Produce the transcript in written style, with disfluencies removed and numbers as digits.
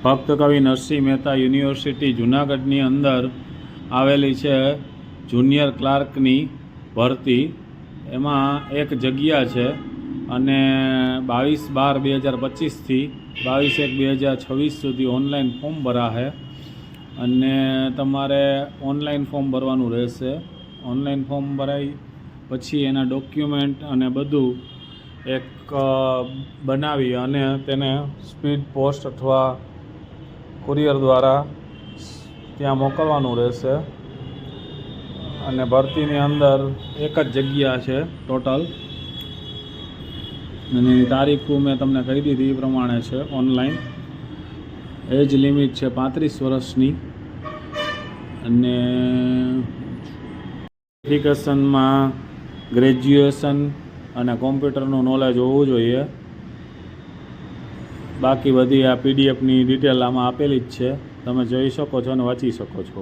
ભક્ત કવિ નરસિંહ મહેતા યુનિવર્સિટી જૂનાગઢની અંદર આવેલી છે જુનિયર ક્લાર્કની ભરતી. એમાં એક જગ્યા છે અને 22/12/2025થી 22/1/2026 સુધી ઓનલાઈન ફોર્મ ભરાશે અને તમારે ઓનલાઈન ફોર્મ ભરવાનું રહેશે. ઓનલાઈન ફોર્મ ભરાઈ પછી એના ડોક્યુમેન્ટ અને બધું એક બનાવી અને તેને સ્પીડ પોસ્ટ અથવા કુરિયર દ્વારા ત્યાં મોકલવાનું રહેશે. અને ભરતીની અંદર એક જ જગ્યા છે ટોટલ, અને એની તારીખો મેં તમને કહી દીધી એ પ્રમાણે છે. ઓનલાઈન એજ લિમિટ છે 35 વર્ષની અને એપ્લિકેશનમાં ગ્રેજ્યુએશન અને કોમ્પ્યુટરનું નોલેજ હોવું જોઈએ. બાકી બધી આ પીડીએફની ડિટેલ આમાં આપેલી જ છે, તમે જોઈ શકો છો અને વાંચી શકો છો.